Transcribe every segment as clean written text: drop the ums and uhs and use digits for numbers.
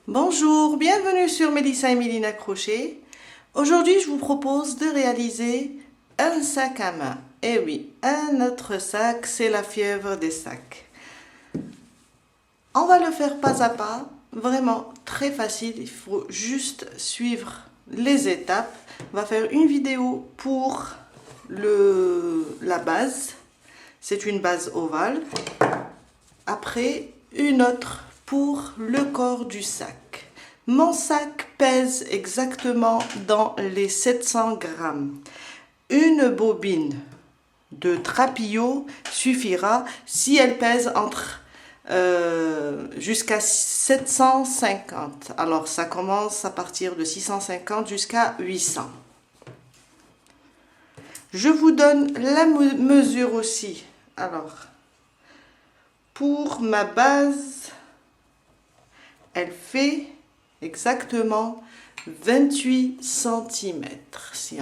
Bonjour, bienvenue sur Mélissa et Mélina Crochet. Aujourd'hui, je vous propose de réaliser un sac à main. Eh oui, un autre sac, c'est la fièvre des sacs. On va le faire pas à pas, vraiment très facile. Il faut juste suivre les étapes. On va faire une vidéo pour la base. C'est une base ovale. Après, une autre pour le corps du sac. Mon sac pèse exactement dans les 700 grammes. Une bobine de trapillo suffira si elle pèse jusqu'à 750. Alors ça commence à partir de 650 jusqu'à 800. Je vous donne la mesure aussi. Alors, pour ma base, elle fait exactement 28 cm. Si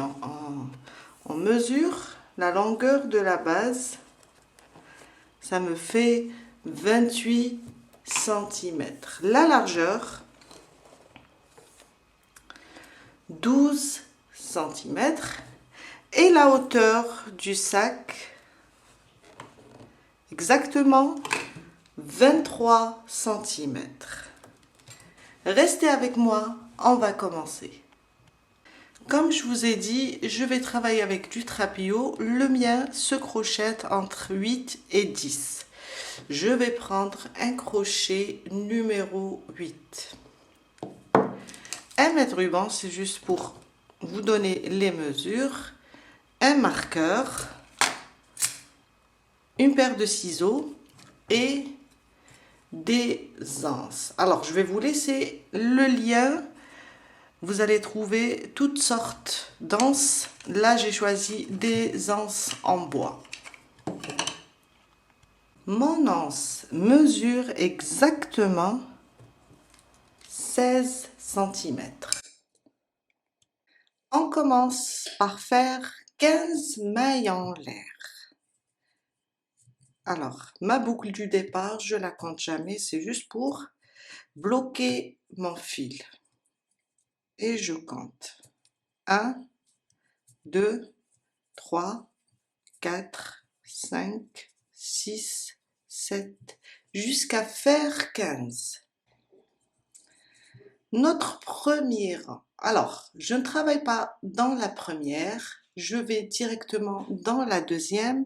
on mesure la longueur de la base, ça me fait 28 cm. La largeur, 12 cm. Et la hauteur du sac, exactement 23 cm. Restez avec moi, on va commencer. Comme je vous ai dit, je vais travailler avec du trapillo. Le mien se crochette entre 8 et 10. Je vais prendre un crochet numéro 8. Un mètre ruban, c'est juste pour vous donner les mesures. Un marqueur, une paire de ciseaux et des anses. Alors, je vais vous laisser le lien. Vous allez trouver toutes sortes d'anses. Là, j'ai choisi des anses en bois. Mon anse mesure exactement 16 cm. On commence par faire 15 mailles en l'air. Alors, ma boucle du départ, je la compte jamais, c'est juste pour bloquer mon fil. Et je compte 1, 2, 3, 4, 5, 6, 7, jusqu'à faire 15. Notre premier rang. Alors, je ne travaille pas dans la première, je vais directement dans la deuxième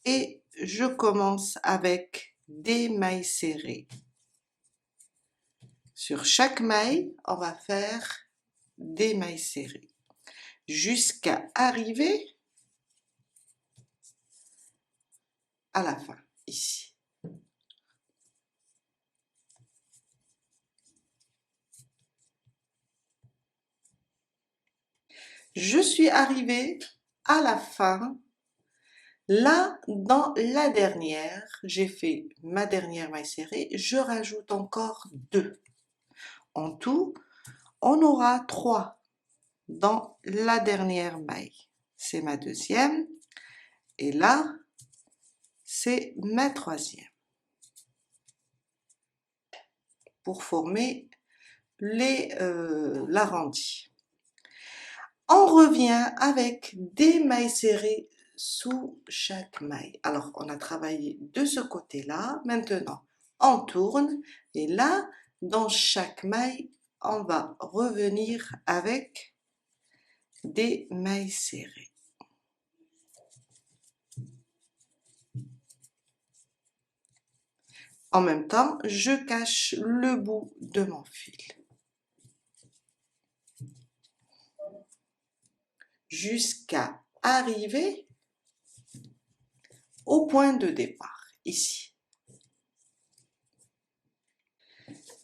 et je commence avec des mailles serrées. Sur chaque maille, on va faire des mailles serrées jusqu'à arriver à la fin, ici. Je suis arrivée à la fin. Là, dans la dernière, j'ai fait ma dernière maille serrée, je rajoute encore 2. En tout, on aura 3 dans la dernière maille. C'est ma deuxième. Et là, c'est ma troisième. Pour former l'arrondi. On revient avec des mailles serrées sous chaque maille. Alors, on a travaillé de ce côté-là. Maintenant, on tourne et là, dans chaque maille, on va revenir avec des mailles serrées. En même temps, je cache le bout de mon fil. Jusqu'à arriver au point de départ, ici.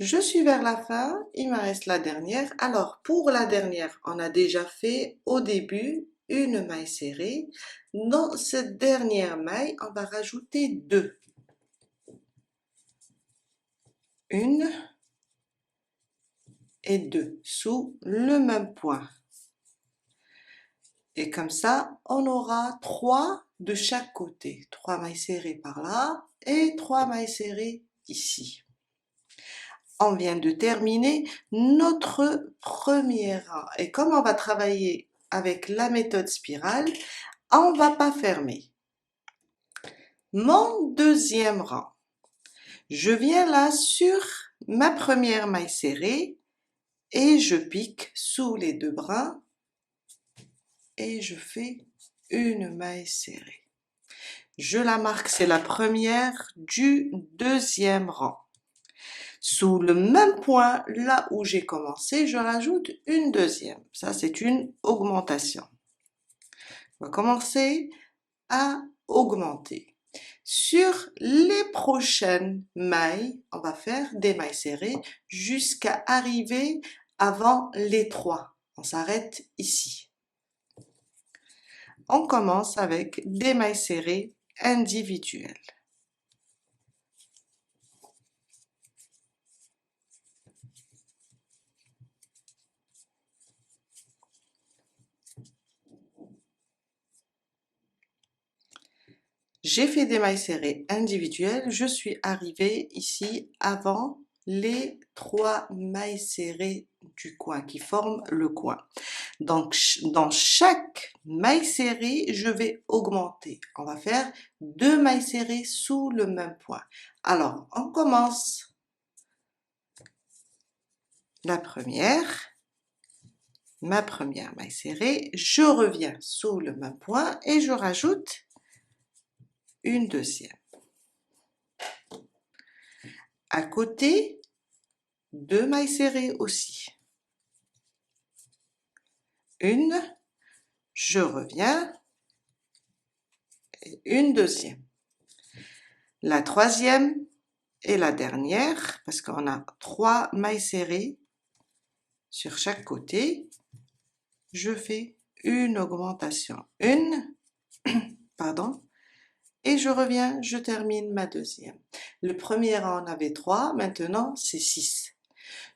Je suis vers la fin, il me reste la dernière. Alors, pour la dernière, on a déjà fait au début une maille serrée. Dans cette dernière maille, on va rajouter 2. Une et 2 sous le même point. Et comme ça, on aura 3 de chaque côté. 3 mailles serrées par là et 3 mailles serrées ici. On vient de terminer notre premier rang. Et comme on va travailler avec la méthode spirale, on ne va pas fermer. Mon deuxième rang. Je viens là sur ma première maille serrée et je pique sous les deux brins et je fais une maille serrée. Je la marque, c'est la première du deuxième rang. Sous le même point, là où j'ai commencé, je rajoute une deuxième. Ça, c'est une augmentation. On va commencer à augmenter. Sur les prochaines mailles, on va faire des mailles serrées jusqu'à arriver avant les 3. On s'arrête ici. On commence avec des mailles serrées individuelles. J'ai fait des mailles serrées individuelles, je suis arrivée ici avant les 3 mailles serrées du coin qui forment le coin. Donc dans chaque maille serrée, je vais augmenter. On va faire 2 mailles serrées sous le même point. Alors, on commence. La première, ma première maille serrée, je reviens sous le même point et je rajoute une deuxième. À côté, 2 mailles serrées aussi. Une, je reviens, et une deuxième. La troisième et la dernière, parce qu'on a 3 mailles serrées sur chaque côté, je fais une augmentation. Une, pardon, et je reviens, je termine ma deuxième. Le premier rang, on avait 3, maintenant c'est 6.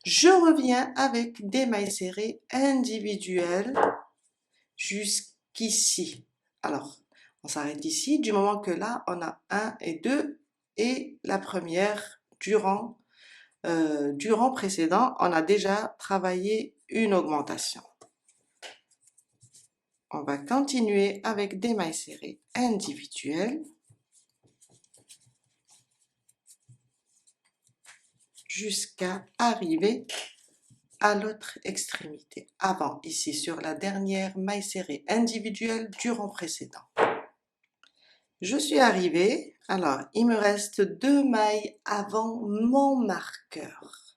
Je reviens avec des mailles serrées individuelles jusqu'ici. Alors, on s'arrête ici, du moment que là, on a 1 et 2, et la première du rang précédent, on a déjà travaillé une augmentation. On va continuer avec des mailles serrées individuelles jusqu'à arriver à l'autre extrémité. Avant, ici, sur la dernière maille serrée individuelle du rang précédent. Je suis arrivée, alors il me reste 2 mailles avant mon marqueur.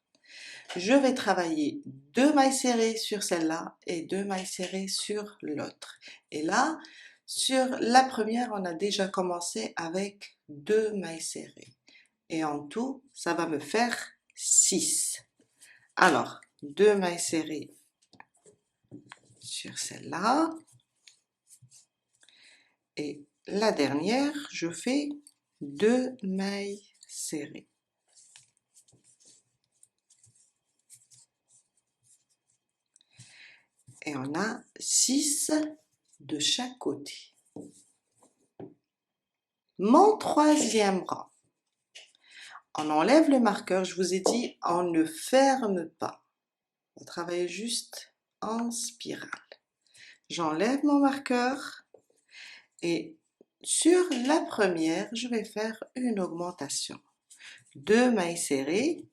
Je vais travailler 2 mailles serrées sur celle-là et 2 mailles serrées sur l'autre. Et là, sur la première, on a déjà commencé avec 2 mailles serrées. Et en tout, ça va me faire 6. Alors, 2 mailles serrées sur celle-là. Et la dernière, je fais 2 mailles serrées. Et on a 6 de chaque côté. Mon troisième rang. On enlève le marqueur, je vous ai dit, on ne ferme pas. On travaille juste en spirale. J'enlève mon marqueur et sur la première, je vais faire une augmentation. 2 mailles serrées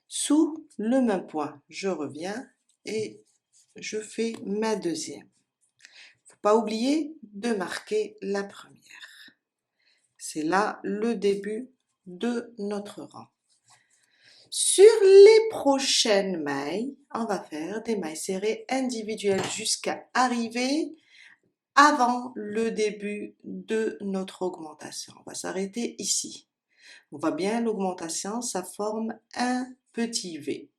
sous le même point. Je reviens et je fais ma deuxième. Faut pas oublier de marquer la première. C'est là le début de notre rang. Sur les prochaines mailles, on va faire des mailles serrées individuelles jusqu'à arriver avant le début de notre augmentation. On va s'arrêter ici. On voit bien l'augmentation, ça forme un petit V.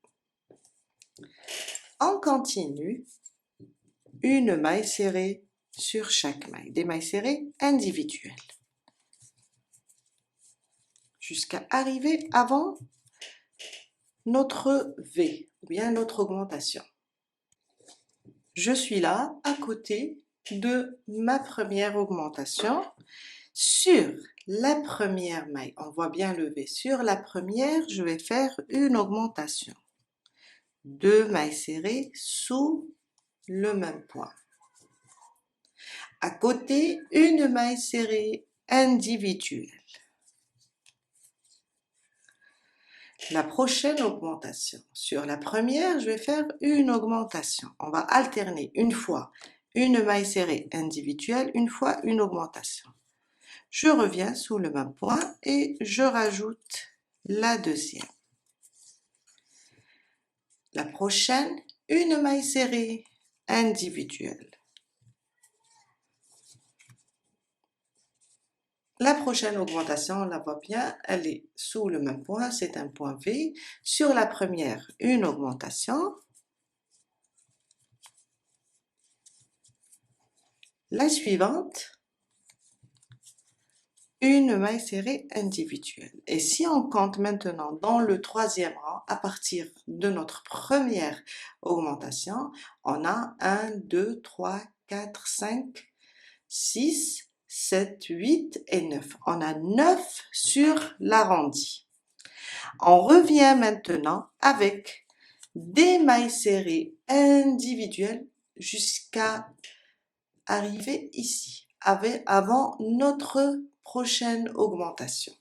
On continue une maille serrée sur chaque maille, des mailles serrées individuelles, jusqu'à arriver avant notre V, ou bien notre augmentation. Je suis là, à côté de ma première augmentation. Sur la première maille, on voit bien le V. Sur la première, je vais faire une augmentation. 2 mailles serrées sous le même point. À côté, une maille serrée individuelle. La prochaine augmentation. Sur la première, je vais faire une augmentation. On va alterner une fois une maille serrée individuelle, une fois une augmentation. Je reviens sous le même point et je rajoute la deuxième. La prochaine, une maille serrée individuelle. La prochaine augmentation, on la voit bien, elle est sous le même point, c'est un point V. Sur la première, une augmentation. La suivante, une maille serrée individuelle. Et si on compte maintenant dans le troisième rang, à partir de notre première augmentation, on a 1, 2, 3, 4, 5, 6, 7, 8 et 9. On a 9 sur l'arrondi. On revient maintenant avec des mailles serrées individuelles jusqu'à arriver ici, avant notre prochaine augmentation.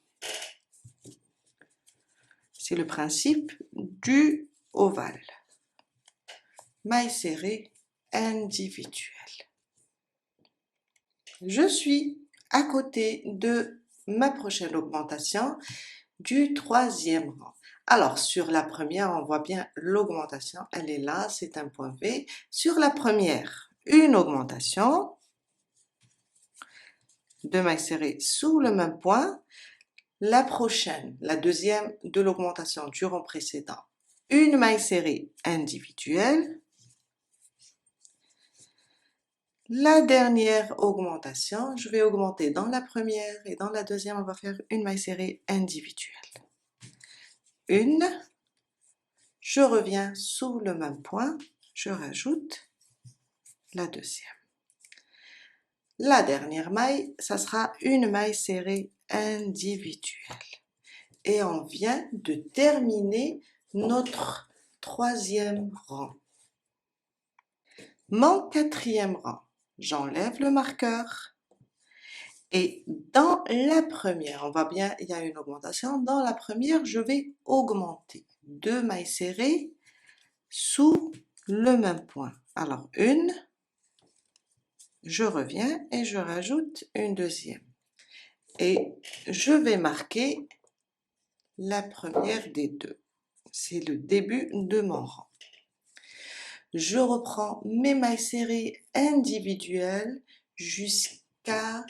C'est le principe du ovale. Mailles serrées individuelles. Je suis à côté de ma prochaine augmentation du troisième rang. Alors, sur la première, on voit bien l'augmentation, elle est là, c'est un point V. Sur la première, une augmentation, 2 mailles serrées sous le même point. La prochaine, la deuxième de l'augmentation du rang précédent, une maille serrée individuelle. La dernière augmentation, je vais augmenter dans la première et dans la deuxième, on va faire une maille serrée individuelle. Une, je reviens sous le même point, je rajoute la deuxième. La dernière maille, ça sera une maille serrée individuelle. Et on vient de terminer notre troisième rang. Mon quatrième rang, j'enlève le marqueur. Et dans la première, on voit bien, il y a une augmentation. Dans la première, je vais augmenter 2 mailles serrées sous le même point. Alors, une, je reviens et je rajoute une deuxième. Et je vais marquer la première des deux. C'est le début de mon rang. Je reprends mes mailles serrées individuelles jusqu'à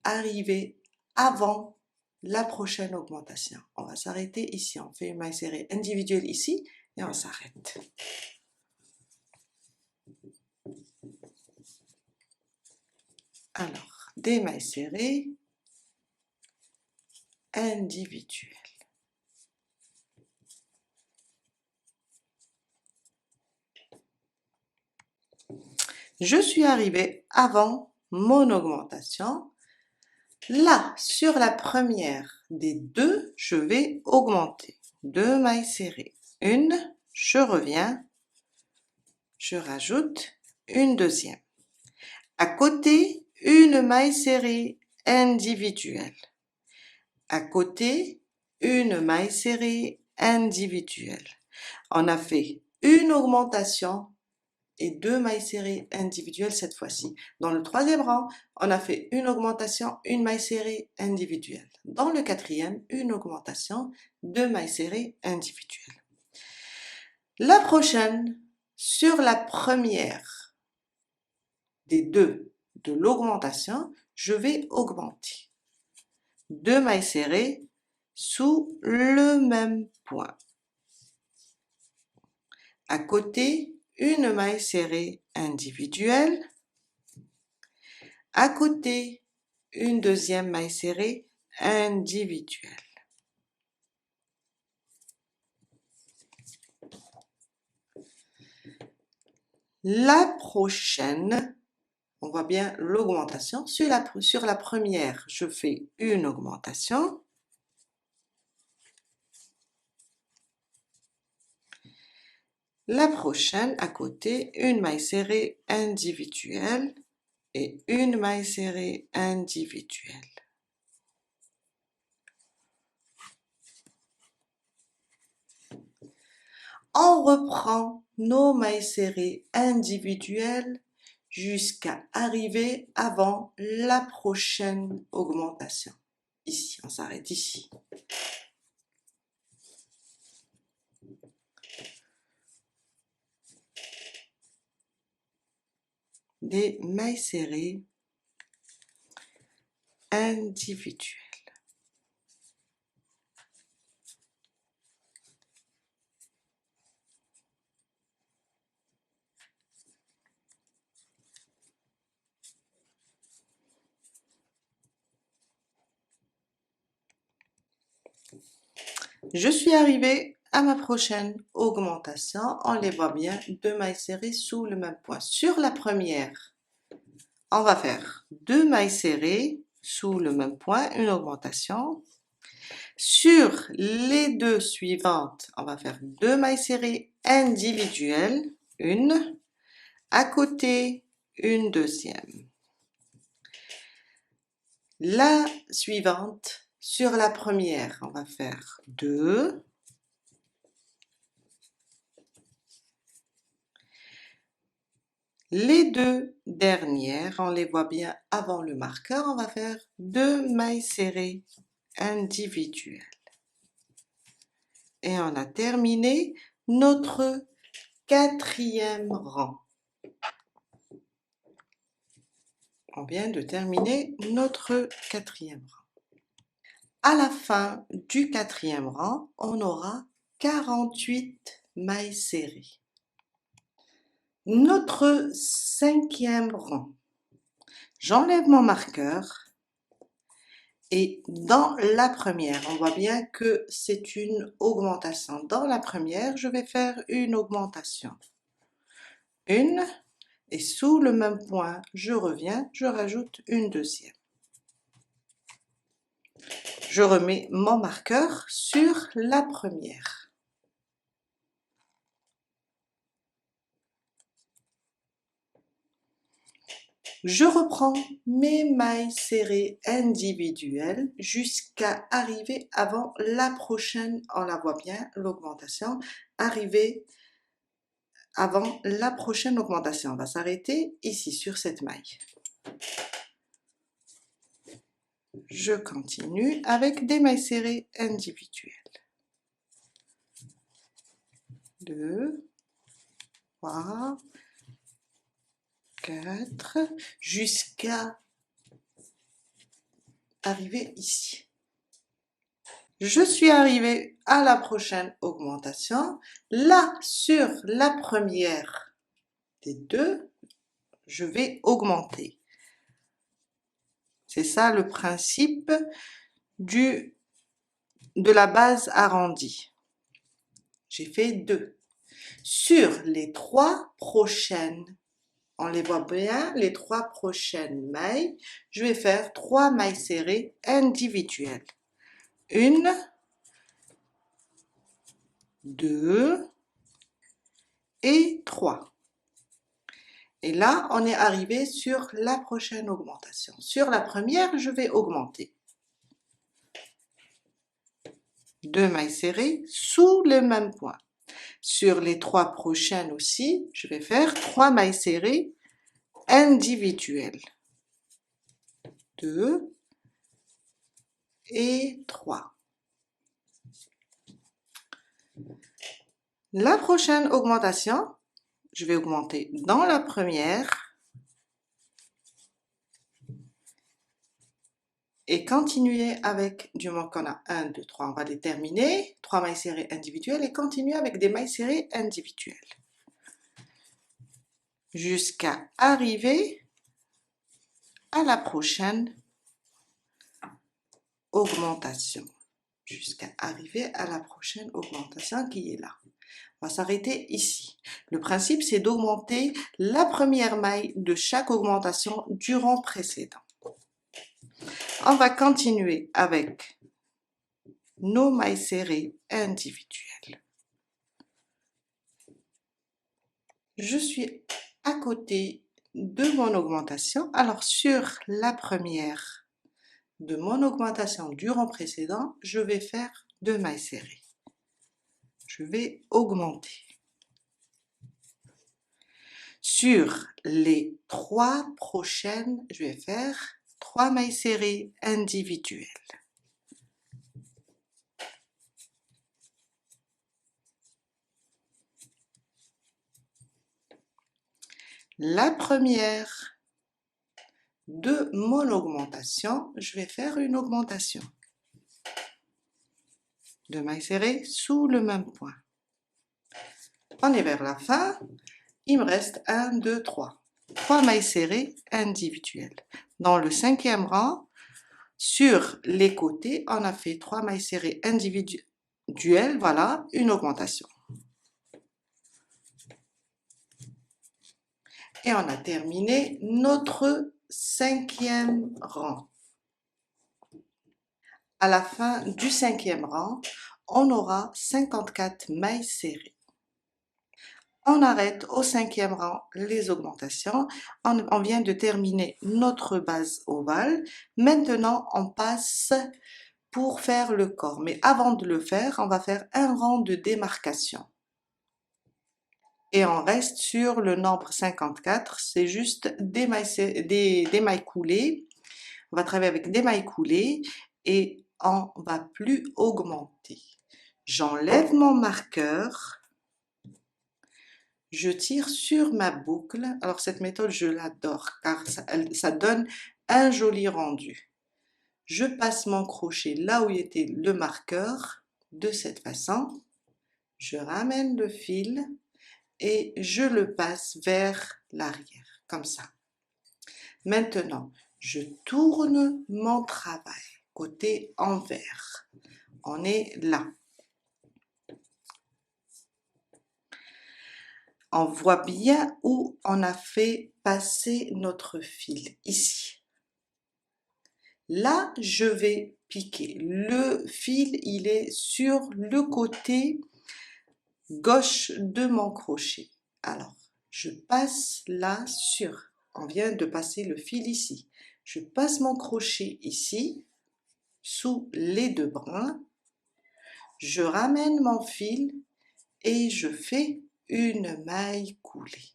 arriver avant la prochaine augmentation. On va s'arrêter ici. On fait une maille serrée individuelle ici et on s'arrête. Alors, des mailles serrées individuelles. Je suis arrivée avant mon augmentation. Là, sur la première des deux, je vais augmenter. 2 mailles serrées. Une, je reviens, je rajoute une deuxième. À côté, une maille serrée individuelle. À côté, une maille serrée individuelle. On a fait une augmentation et 2 mailles serrées individuelles cette fois-ci. Dans le troisième rang, on a fait une augmentation, une maille serrée individuelle. Dans le quatrième, une augmentation, 2 mailles serrées individuelles. La prochaine, sur la première des deux de l'augmentation, je vais augmenter 2 mailles serrées sous le même point. À côté, une maille serrée individuelle. À côté, une deuxième maille serrée individuelle. La prochaine On voit bien l'augmentation. Sur la première, je fais une augmentation. La prochaine, à côté, une maille serrée individuelle et une maille serrée individuelle. On reprend nos mailles serrées individuelles jusqu'à arriver avant la prochaine augmentation. Ici, on s'arrête ici. Des mailles serrées individuelles. Je suis arrivée à ma prochaine augmentation. On les voit bien, 2 mailles serrées sous le même point. Sur la première, on va faire 2 mailles serrées sous le même point, une augmentation. Sur les deux suivantes, on va faire 2 mailles serrées individuelles, une, à côté, une deuxième. La suivante, sur la première, on va faire 2. Les deux dernières, on les voit bien avant le marqueur, on va faire 2 mailles serrées individuelles. Et on a terminé notre 4e rang. On vient de terminer notre 4e rang. À la fin du 4e rang, on aura 48 mailles serrées. Notre 5e rang. J'enlève mon marqueur et dans la première, on voit bien que c'est une augmentation. Dans la première, je vais faire une augmentation. Une, et sous le même point, je reviens, je rajoute une deuxième. Je remets mon marqueur sur la première. Je reprends mes mailles serrées individuelles jusqu'à arriver avant la prochaine, on la voit bien, l'augmentation, arriver avant la prochaine augmentation. On va s'arrêter ici sur cette maille. Je continue avec des mailles serrées individuelles. 2, 3, 4, jusqu'à arriver ici. Je suis arrivée à la prochaine augmentation. Là, sur la première des deux, je vais augmenter. C'est ça le principe de la base arrondie. J'ai fait 2. Sur les 3 prochaines, on les voit bien, les 3 prochaines mailles, je vais faire 3 mailles serrées individuelles. 1, 2 et 3. Et là, on est arrivé sur la prochaine augmentation. Sur la première, je vais augmenter. 2 mailles serrées sous le même point. Sur les 3 prochaines aussi, je vais faire 3 mailles serrées individuelles. 2 et 3. La prochaine augmentation, je vais augmenter dans la première et continuer avec, du moment qu'on a 1, 2, 3, on va les terminer, 3 mailles serrées individuelles et continuer avec des mailles serrées individuelles. Jusqu'à arriver à la prochaine augmentation. Jusqu'à arriver à la prochaine augmentation qui est là. On va s'arrêter ici. Le principe, c'est d'augmenter la première maille de chaque augmentation du rang précédent. On va continuer avec nos mailles serrées individuelles. Je suis à côté de mon augmentation. Alors, sur la première de mon augmentation du rang précédent, je vais faire 2 mailles serrées. Je vais augmenter. Sur les 3 prochaines, je vais faire 3 mailles serrées individuelles. La première de mon augmentation, je vais faire une augmentation. 2 mailles serrées sous le même point. On est vers la fin. Il me reste 1, 2, 3. 3 mailles serrées individuelles. Dans le 5e rang, sur les côtés, on a fait 3 mailles serrées individuelles. Voilà, une augmentation. Et on a terminé notre 5e rang. À la fin du 5e rang, on aura 54 mailles serrées. On arrête au 5e rang les augmentations. On vient de terminer notre base ovale. Maintenant, on passe pour faire le corps. Mais avant de le faire, on va faire un rang de démarcation. Et on reste sur le nombre 54. C'est juste des mailles coulées. On va travailler avec des mailles coulées et on va plus augmenter. J'enlève mon marqueur. Je tire sur ma boucle. Alors cette méthode, je l'adore car ça donne un joli rendu. Je passe mon crochet là où était le marqueur de cette façon. Je ramène le fil et je le passe vers l'arrière, comme ça. Maintenant, je tourne mon travail côté envers. On est là. On voit bien où on a fait passer notre fil, ici. Là, je vais piquer. Le fil, il est sur le côté gauche de mon crochet. Alors, je passe là sur. On vient de passer le fil ici. Je passe mon crochet ici, sous les 2 brins. Je ramène mon fil et je fais une maille coulée.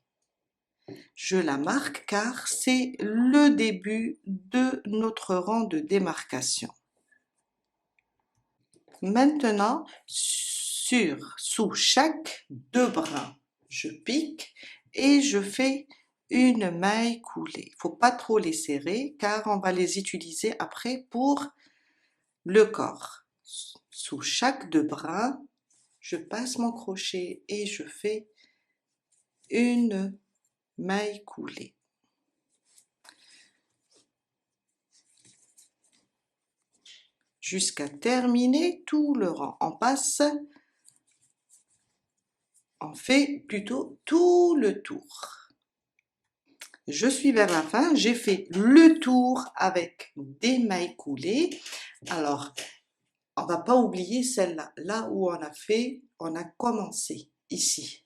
Je la marque car c'est le début de notre rang de démarcation. Maintenant, sous chaque 2 brins, je pique et je fais une maille coulée. Il ne faut pas trop les serrer car on va les utiliser après pour le corps. Sous chaque 2 brins, je passe mon crochet et je fais une maille coulée. Jusqu'à terminer tout le rang. On fait plutôt tout le tour. Je suis vers la fin, j'ai fait le tour avec des mailles coulées. Alors, on va pas oublier celle-là, là où on a commencé, ici.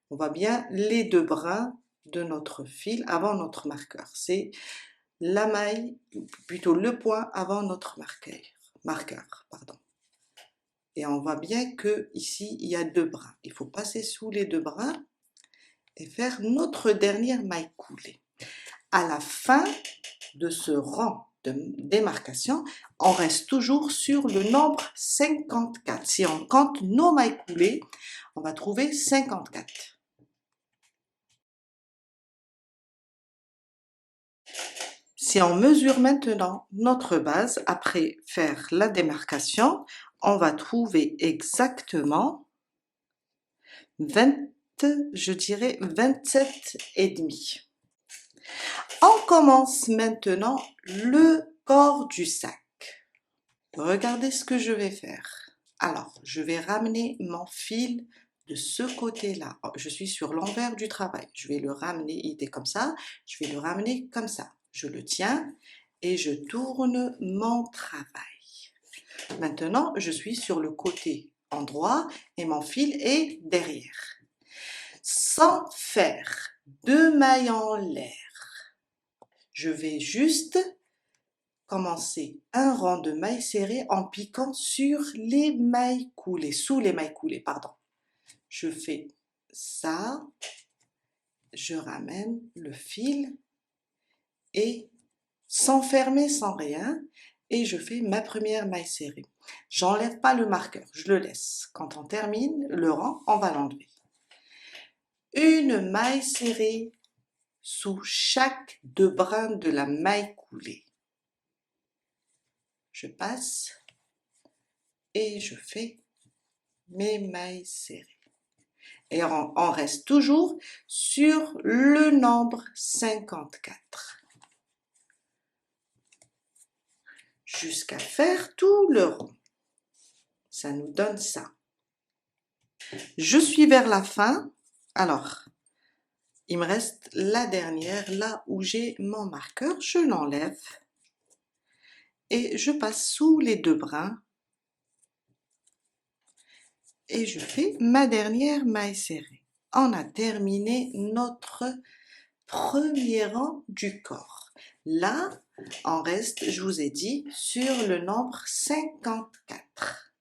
On voit bien les 2 brins de notre fil avant notre marqueur. C'est la maille, plutôt le point avant notre marqueur, pardon. Et on voit bien que ici il y a 2 brins. Il faut passer sous les 2 brins et faire notre dernière maille coulée. À la fin de ce rang de démarcation, on reste toujours sur le nombre 54. Si on compte nos mailles coulées, on va trouver 54. Si on mesure maintenant notre base, après faire la démarcation, on va trouver exactement 27 et demi. On commence maintenant le corps du sac. Regardez ce que je vais faire. Alors, je vais ramener mon fil de ce côté-là. Je suis sur l'envers du travail. Je vais le ramener, il était comme ça, je vais le ramener comme ça. Je le tiens et je tourne mon travail. Maintenant, je suis sur le côté endroit et mon fil est derrière. Sans faire de mailles en l'air, je vais juste commencer un rang de mailles serrées en piquant sur les mailles coulées, sous les mailles coulées, pardon. Je fais ça, je ramène le fil et sans fermer, sans rien, et je fais ma première maille serrée. J'enlève pas le marqueur, je le laisse. Quand on termine le rang, on va l'enlever. Une maille serrée sous chaque 2 brins de la maille coulée. Je passe et je fais mes mailles serrées. Et on reste toujours sur le nombre 54. Jusqu'à faire tout le rond. Ça nous donne ça. Je suis vers la fin. Alors, il me reste la dernière, là où j'ai mon marqueur. Je l'enlève et je passe sous les 2 brins. Et je fais ma dernière maille serrée. On a terminé notre premier rang du corps. Là, on reste, je vous ai dit, sur le nombre 54.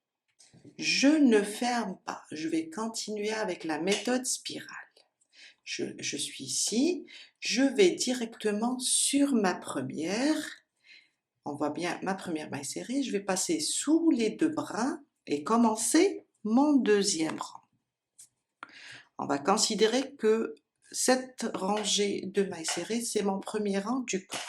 Je ne ferme pas, je vais continuer avec la méthode spirale. Je suis ici, je vais directement sur ma première. On voit bien ma première maille serrée, je vais passer sous les 2 brins et commencer mon deuxième rang. On va considérer que cette rangée de mailles serrées, c'est mon premier rang du corps.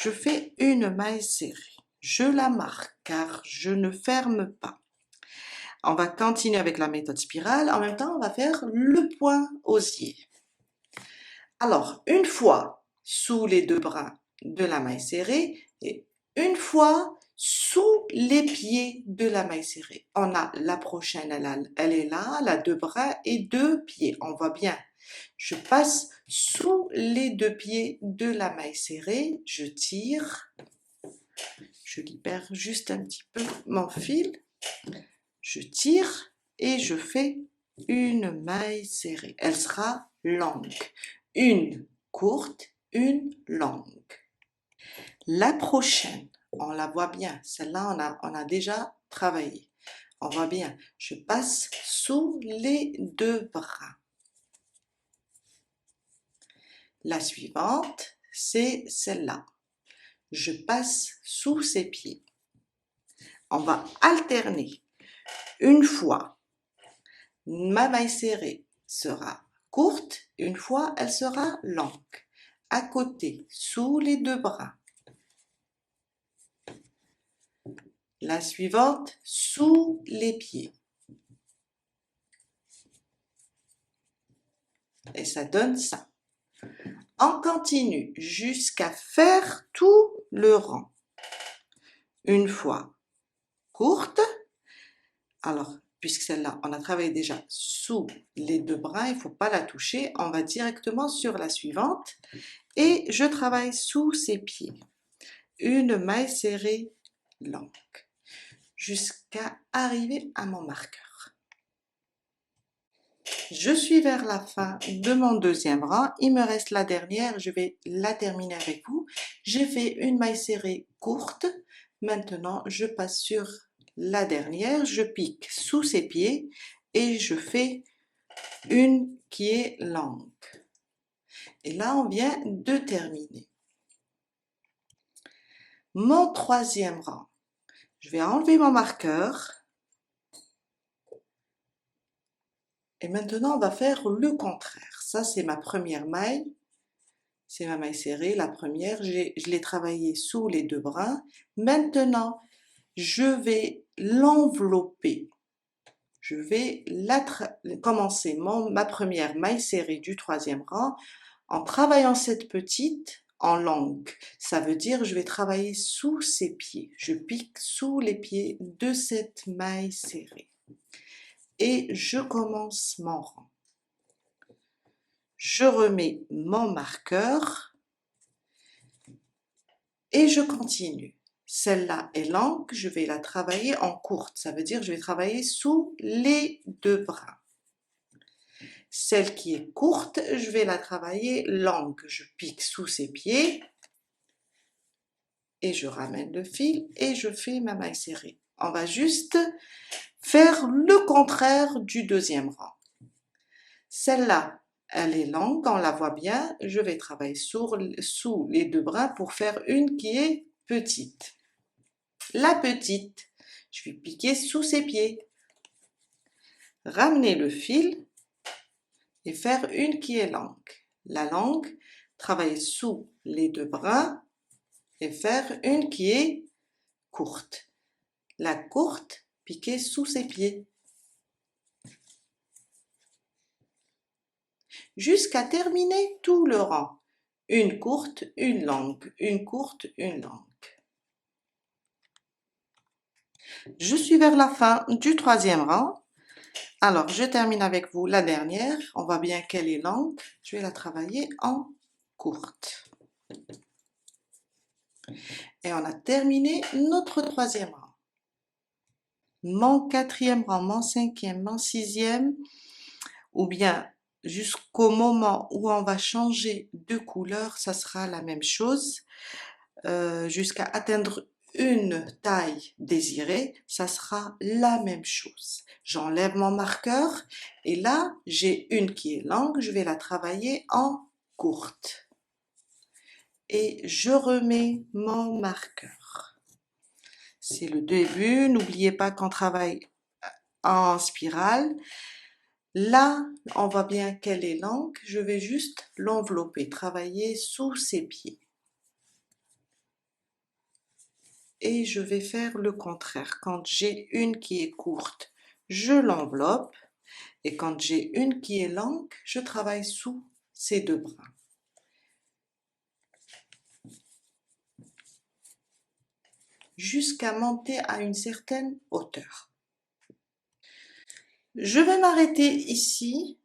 Je fais une maille serrée. Je la marque car je ne ferme pas. On va continuer avec la méthode spirale. En même temps, on va faire le point osier. Alors, une fois sous les 2 brins de la maille serrée et une fois sous les pieds de la maille serrée. On a la prochaine, elle est là, la 2 brins et 2 pieds. On voit bien. Je passe sous les 2 pieds de la maille serrée, je tire, je libère juste un petit peu mon fil, je tire et je fais une maille serrée. Elle sera longue. Une courte, une longue. La prochaine, on la voit bien, celle-là on a déjà travaillé. On voit bien, je passe sous les 2 brins. La suivante, c'est celle-là. Je passe sous ses pieds. On va alterner. Une fois, ma maille serrée sera courte, une fois, elle sera longue. À côté, sous les 2 brins. La suivante, sous les pieds. Et ça donne ça. On continue jusqu'à faire tout le rang. Une fois courte, alors puisque celle-là, on a travaillé déjà sous les 2 brins, il ne faut pas la toucher, on va directement sur la suivante et je travaille sous ses pieds. Une maille serrée longue jusqu'à arriver à mon marqueur. Je suis vers la fin de mon deuxième rang, il me reste la dernière, je vais la terminer avec vous. J'ai fait une maille serrée courte, maintenant je passe sur la dernière, je pique sous ses pieds et je fais une qui est longue. Et là on vient de terminer. Mon troisième rang, je vais enlever mon marqueur. Et maintenant, on va faire le contraire. Ça, c'est ma première maille. C'est ma maille serrée, la première. Je l'ai travaillée sous les 2 brins. Maintenant, je vais l'envelopper. Je vais commencer ma première maille serrée du troisième rang en travaillant cette petite en longue. Ça veut dire je vais travailler sous ses pieds. Je pique sous les pieds de cette maille serrée. et je commence mon rang. Je remets mon marqueur et je continue. Celle-là est longue, je vais la travailler en courte, ça veut dire que je vais travailler sous les deux brins. Celle qui est courte, je vais la travailler longue. Je pique sous ses pieds et je ramène le fil et je fais ma maille serrée. On va juste faire le contraire du deuxième rang. Celle-là, elle est longue, on la voit bien. Je vais travailler sous les deux brins pour faire une qui est petite. La petite, je vais piquer sous ses pieds. Ramener le fil et faire une qui est longue. La longue, travailler sous les deux brins et faire une qui est courte. La courte, piquer sous ses pieds. Jusqu'à terminer tout le rang. Une courte, une longue, une courte, une longue. Je suis vers la fin du troisième rang. Alors, je termine avec vous la dernière. On voit bien qu'elle est longue. Je vais la travailler en courte. Et on a terminé notre troisième rang. Mon quatrième rang, mon cinquième, mon sixième, ou bien jusqu'au moment où on va changer de couleur, ça sera la même chose. Jusqu'à atteindre une taille désirée, ça sera la même chose. J'enlève mon marqueur et là, j'ai une qui est longue, je vais la travailler en courte. Et je remets mon marqueur. C'est le début, n'oubliez pas qu'on travaille en spirale. Là, on voit bien qu'elle est longue, je vais juste l'envelopper, travailler sous ses pieds. Et je vais faire le contraire. Quand j'ai une qui est courte, je l'enveloppe. Et quand j'ai une qui est longue, je travaille sous ces deux brins. Jusqu'à monter à une certaine hauteur. Je vais m'arrêter ici.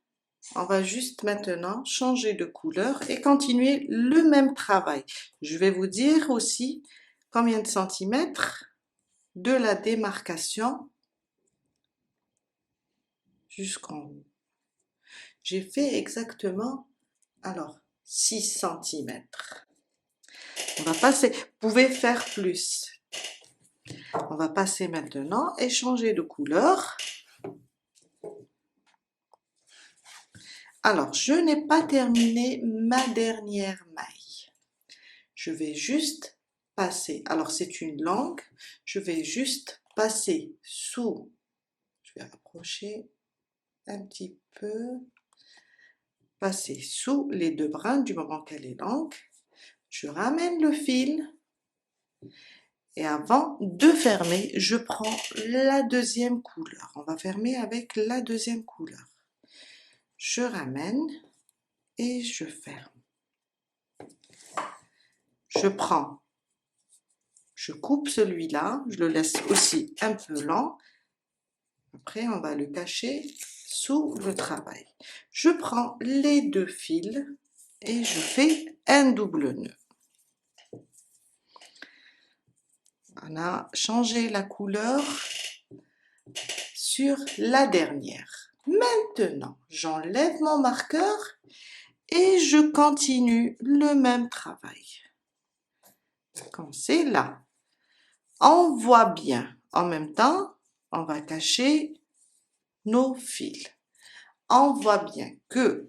On va juste maintenant changer de couleur et continuer le même travail. Je vais vous dire aussi combien de centimètres de la démarcation jusqu'en haut. J'ai fait exactement, alors, 6 centimètres. On va passer, vous pouvez faire plus. On va passer maintenant et changer de couleur. Alors, je n'ai pas terminé ma dernière maille. Je vais juste passer, alors c'est une longue, je vais juste passer sous, je vais rapprocher un petit peu, passer sous les deux brins du moment qu'elle est longue. Je ramène le fil et avant de fermer, je prends la deuxième couleur. On va fermer avec la deuxième couleur. Je ramène et je ferme. Je prends, je coupe celui-là, je le laisse aussi un peu lent. Après, on va le cacher sous le travail. Je prends les deux fils et je fais un double nœud. On a changé la couleur sur la dernière. Maintenant, j'enlève mon marqueur et je continue le même travail. Comme c'est là. On voit bien. En même temps, on va cacher nos fils. On voit bien que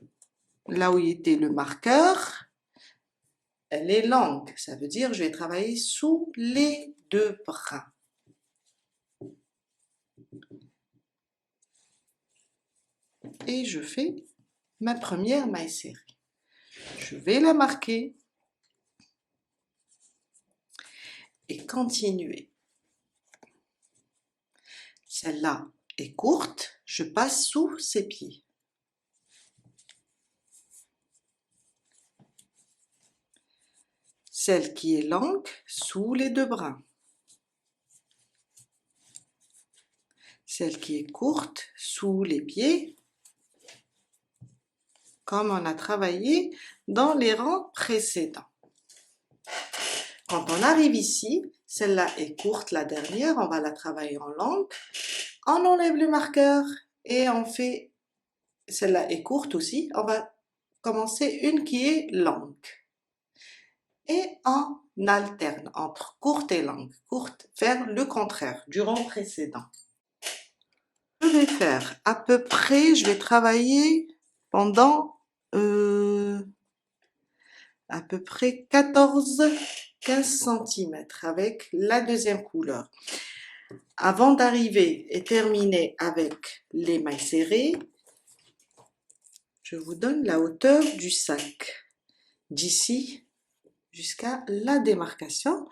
là où était le marqueur, elle est longue. Ça veut dire que je vais travailler sous les deux brins. Et je fais ma première maille serrée. Je vais la marquer et continuer. Celle-là est courte, je passe sous ses pieds. Celle qui est longue, sous les deux brins. celle qui est courte sous les pieds, comme on a travaillé dans les rangs précédents. Quand on arrive ici, celle-là est courte, la dernière, on va la travailler en longue. On enlève le marqueur et on fait, celle-là est courte aussi, on va commencer une qui est longue. Et on alterne entre courte et longue. Courte, faire le contraire du rang précédent. Je vais faire à peu près, je vais travailler pendant à peu près 14-15 cm avec la deuxième couleur. Avant d'arriver et terminer avec les mailles serrées, je vous donne la hauteur du sac. D'ici jusqu'à la démarcation,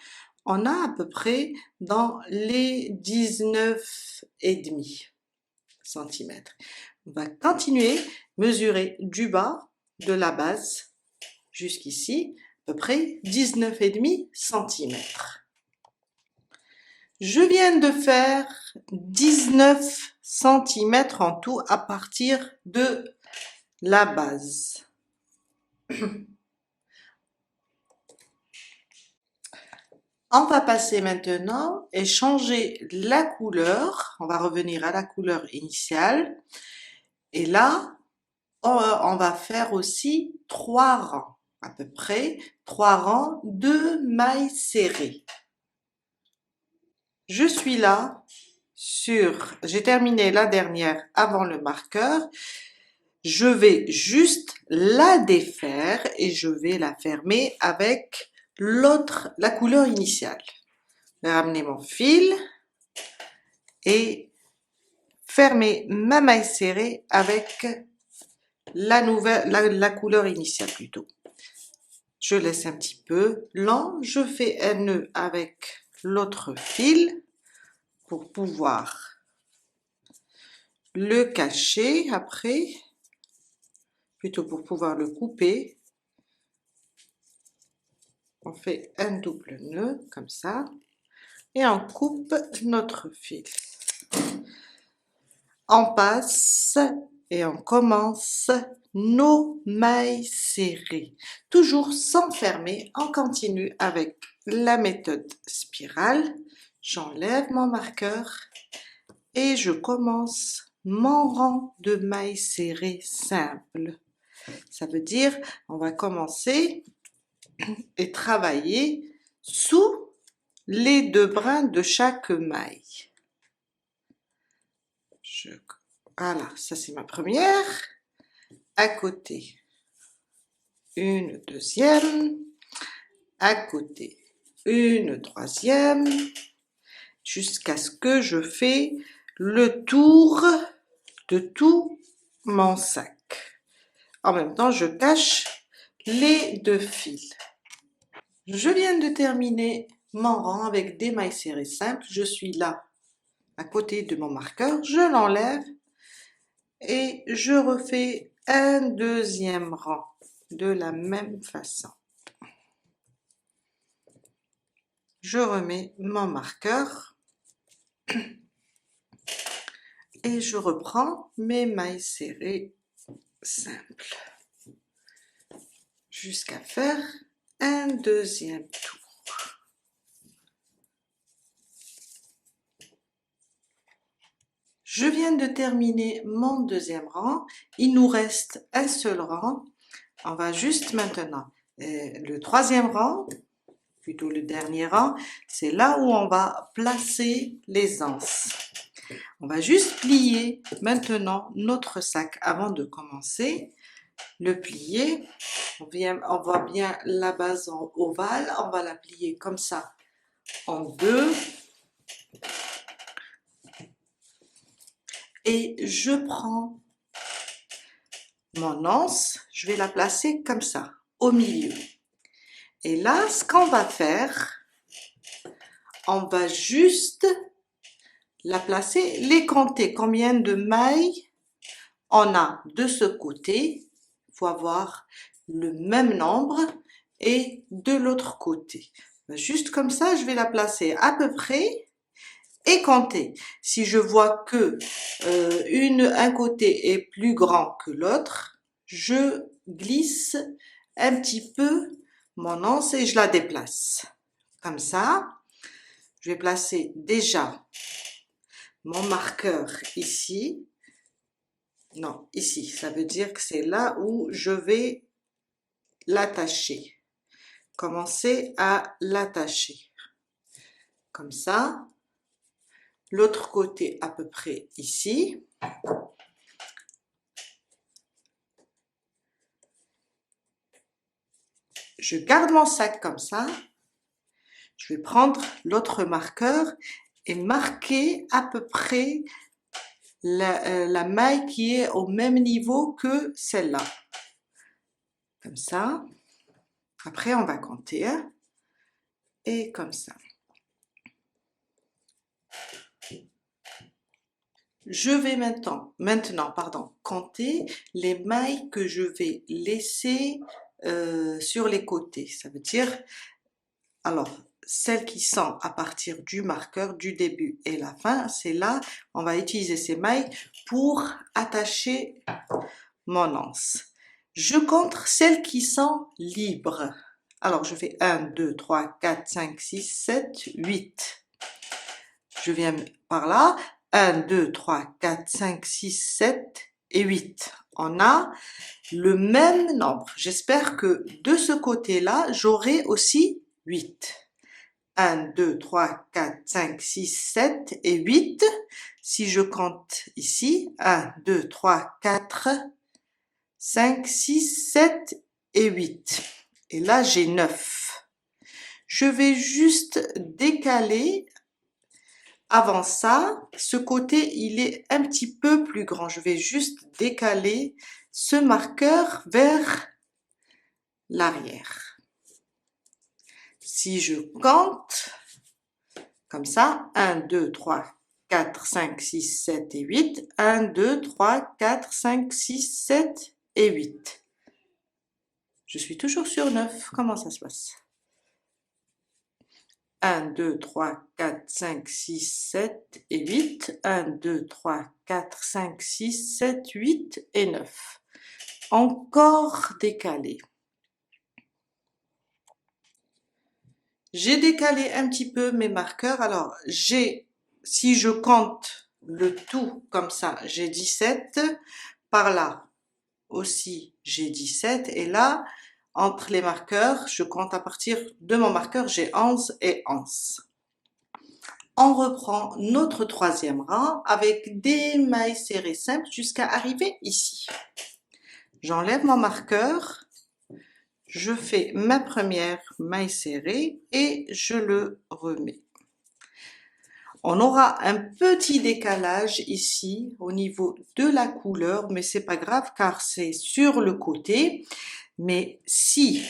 on a à peu près dans les 19,5 cm. On va continuer, mesurer du bas de la base jusqu'ici, à peu près 19,5 cm. Je viens de faire 19 cm en tout à partir de la base. On va passer maintenant et changer la couleur. On va revenir à la couleur initiale. Et là, on va faire aussi 3 rangs, à peu près 3 rangs de mailles serrées. Je suis là j'ai terminé la dernière avant le marqueur. Je vais juste la défaire et je vais la fermer avec la couleur initiale. Je vais ramener mon fil et fermer ma maille serrée avec la couleur initiale plutôt. Je laisse un petit peu lent, je fais un nœud avec l'autre fil pour pouvoir le cacher après, plutôt pour pouvoir le couper. On fait un double nœud comme ça et on coupe notre fil. On passe et on commence nos mailles serrées. Toujours sans fermer, on continue avec la méthode spirale. J'enlève mon marqueur et je commence mon rang de mailles serrées simples. Ça veut dire on va commencer et travailler sous les 2 brins de chaque maille. Voilà, ça c'est ma première. À côté, une deuxième. À côté, une troisième. Jusqu'à ce que je fais le tour de tout mon sac. En même temps, je cache les 2 fils. Je viens de terminer mon rang avec des mailles serrées simples. Je suis là, à côté de mon marqueur. Je l'enlève et je refais un deuxième rang de la même façon. Je remets mon marqueur et je reprends mes mailles serrées simples jusqu'à faire un deuxième tour. Je viens de terminer mon deuxième rang, il nous reste un seul rang. On va juste maintenant, le troisième rang, plutôt le dernier rang, c'est là où on va placer les anses. On va juste plier maintenant notre sac avant de commencer. Le plier, on voit bien la base en ovale, on va la plier comme ça en 2. Et je prends mon anse, je vais la placer comme ça, au milieu. Et là, ce qu'on va faire, on va juste la placer, les compter combien de mailles on a de ce côté. Il faut avoir le même nombre et de l'autre côté. Juste comme ça, je vais la placer à peu près et compter. Si je vois que un côté est plus grand que l'autre, je glisse un petit peu mon anse et je la déplace. Comme ça, je vais placer déjà mon marqueur ici. Non, ici, ça veut dire que c'est là où je vais l'attacher. Commencer à l'attacher. Comme ça. L'autre côté à peu près ici. Je garde mon sac comme ça. Je vais prendre l'autre marqueur et marquer à peu près la maille qui est au même niveau que celle-là. Comme ça. Après, on va compter. Et comme ça. Je vais maintenant, compter les mailles que je vais laisser sur les côtés. Ça veut dire, alors, celles qui sont à partir du marqueur du début et la fin, c'est là, on va utiliser ces mailles pour attacher mon anse. Je compte celles qui sont libres. Alors, je fais 1, 2, 3, 4, 5, 6, 7, 8. Je viens par là. 1, 2, 3, 4, 5, 6, 7 et 8. On a le même nombre. J'espère que de ce côté-là, j'aurai aussi 8. 1, 2, 3, 4, 5, 6, 7 et 8. Si je compte ici, 1, 2, 3, 4, 5, 6, 7 et 8. Et là, j'ai 9. Je vais juste décaler. Avant ça, ce côté, il est un petit peu plus grand. Je vais juste décaler ce marqueur vers l'arrière. Si je compte, comme ça, 1, 2, 3, 4, 5, 6, 7 et 8. 1, 2, 3, 4, 5, 6, 7 et 8. Je suis toujours sur 9. Comment ça se passe? 1, 2, 3, 4, 5, 6, 7 et 8. 1, 2, 3, 4, 5, 6, 7, 8 et 9. Encore décalé. J'ai décalé un petit peu mes marqueurs. Alors, si je compte le tout comme ça, j'ai 17. Par là aussi, j'ai 17. Et là, entre les marqueurs, je compte à partir de mon marqueur, j'ai 11 et 11. On reprend notre troisième rang avec des mailles serrées simples jusqu'à arriver ici. J'enlève mon marqueur, je fais ma première maille serrée et je le remets. On aura un petit décalage ici au niveau de la couleur, mais c'est pas grave car c'est sur le côté. Mais si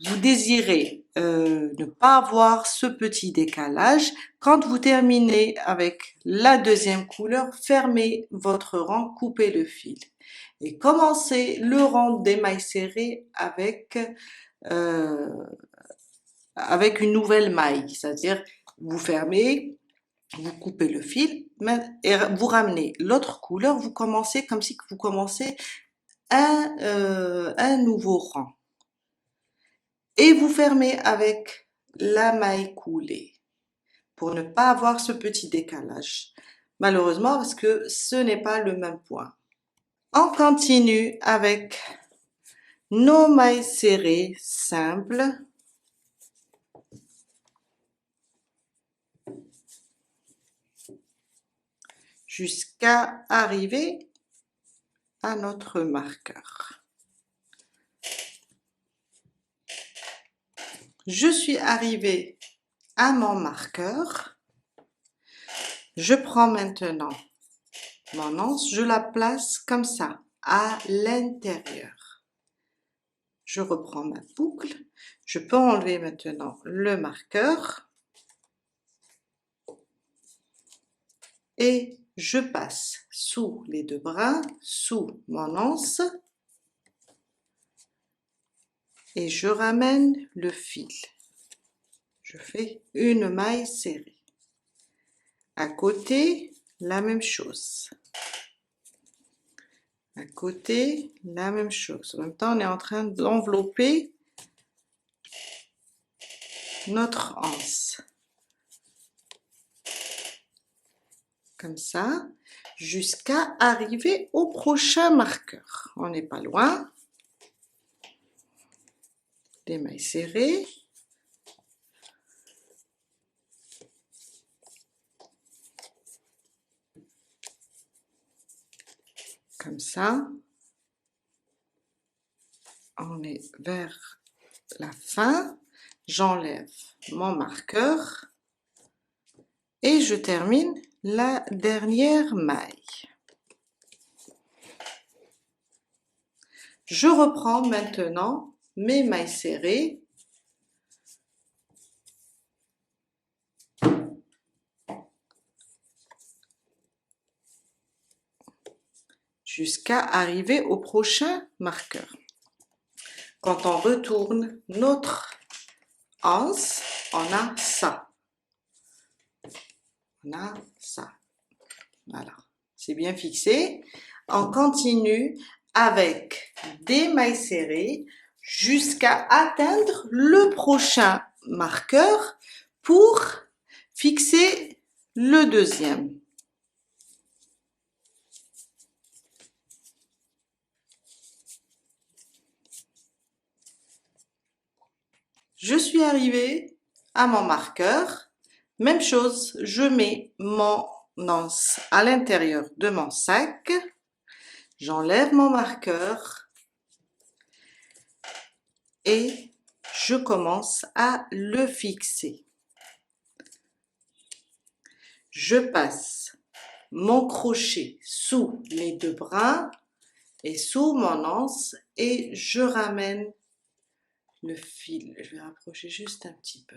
vous désirez ne pas avoir ce petit décalage, quand vous terminez avec la deuxième couleur, fermez votre rang, coupez le fil et commencez le rang des mailles serrées avec une nouvelle maille, c'est-à-dire vous fermez, vous coupez le fil et vous ramenez l'autre couleur, vous commencez comme si vous commencez un nouveau rang. Et vous fermez avec la maille coulée pour ne pas avoir ce petit décalage. Malheureusement, parce que ce n'est pas le même point. On continue avec nos mailles serrées simples. Jusqu'à arriver à notre marqueur. Je suis arrivée à mon marqueur. Je prends maintenant mon anse, je la place comme ça, à l'intérieur. Je reprends ma boucle. Je peux enlever maintenant le marqueur. Et je passe sous les deux brins, sous mon anse. Et je ramène le fil. Je fais une maille serrée. À côté, la même chose. À côté, la même chose. En même temps, on est en train d'envelopper notre anse. Comme ça, jusqu'à arriver au prochain marqueur. On n'est pas loin. Des mailles serrées. Comme ça. On est vers la fin. J'enlève mon marqueur. Et je termine la dernière maille. Je reprends maintenant mes mailles serrées. Jusqu'à arriver au prochain marqueur. Quand on retourne notre anse, on a ça. On a ça. Voilà, c'est bien fixé. On continue avec des mailles serrées jusqu'à atteindre le prochain marqueur pour fixer le deuxième. Je suis arrivée à mon marqueur. Même chose, je mets mon anse à l'intérieur de mon sac. J'enlève mon marqueur et je commence à le fixer. Je passe mon crochet sous les deux brins et sous mon anse et je ramène le fil. Je vais rapprocher juste un petit peu.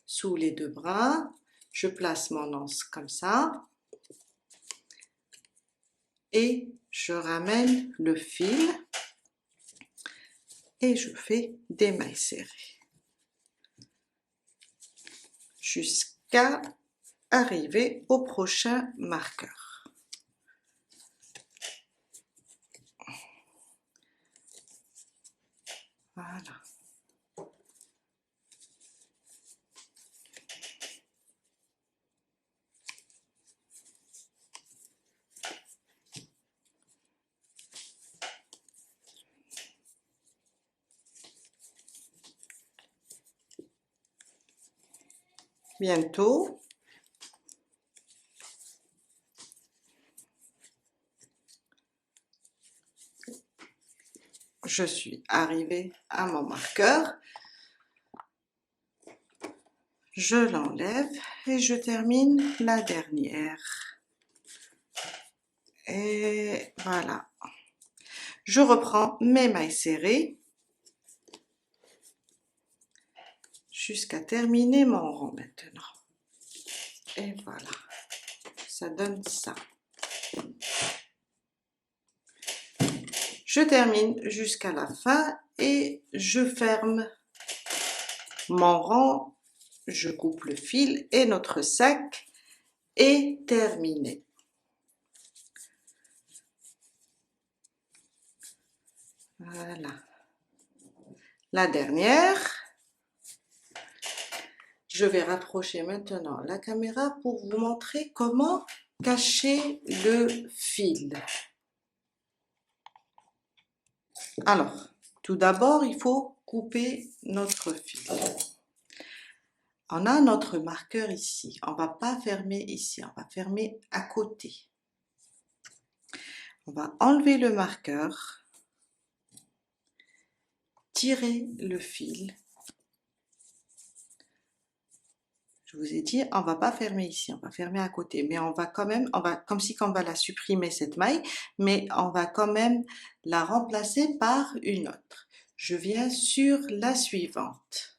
Sous les deux brins, je place mon anse comme ça et je ramène le fil et je fais des mailles serrées jusqu'à arriver au prochain marqueur. Voilà. Bientôt. Je suis arrivée à mon marqueur. Je l'enlève et je termine la dernière. Et voilà. Je reprends mes mailles serrées jusqu'à terminer mon rang maintenant. Et voilà. Ça donne ça. Je termine jusqu'à la fin et je ferme mon rang. Je coupe le fil et notre sac est terminé. Voilà. La dernière. Je vais rapprocher maintenant la caméra pour vous montrer comment cacher le fil. Alors, tout d'abord, il faut couper notre fil. On a notre marqueur ici. On ne va pas fermer ici, on va fermer à côté. On va enlever le marqueur, tirer le fil. Je vous ai dit, on ne va pas fermer ici, on va fermer à côté, mais on va quand même, comme si on va la supprimer cette maille, mais on va quand même la remplacer par une autre. Je viens sur la suivante.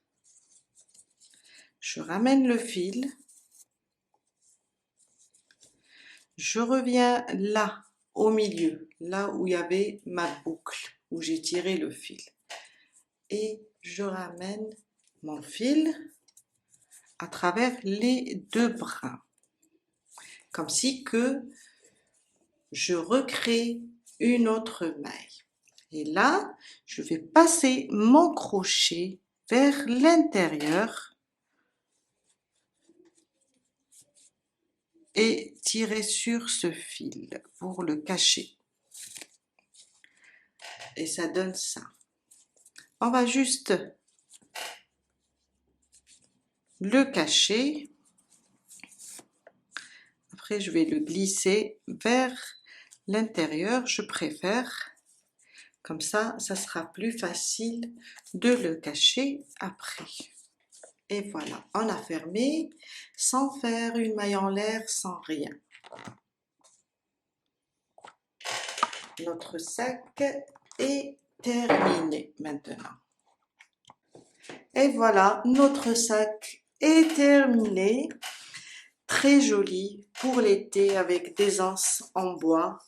Je ramène le fil. Je reviens là, au milieu, là où il y avait ma boucle, où j'ai tiré le fil. Et je ramène mon fil à travers les deux brins. comme si que je recrée une autre maille. Et là, je vais passer mon crochet vers l'intérieur et tirer sur ce fil pour le cacher. Et ça donne ça. On va juste le cacher. Après, je vais le glisser vers l'intérieur, je préfère. Comme ça sera plus facile de le cacher après. Et voilà, on a fermé sans faire une maille en l'air, sans rien. Notre sac est terminé maintenant. Et voilà, notre sac est terminé. Très joli pour l'été avec des anses en bois.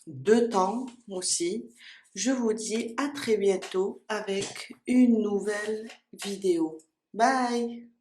2 temps aussi. Je vous dis à très bientôt avec une nouvelle vidéo. Bye!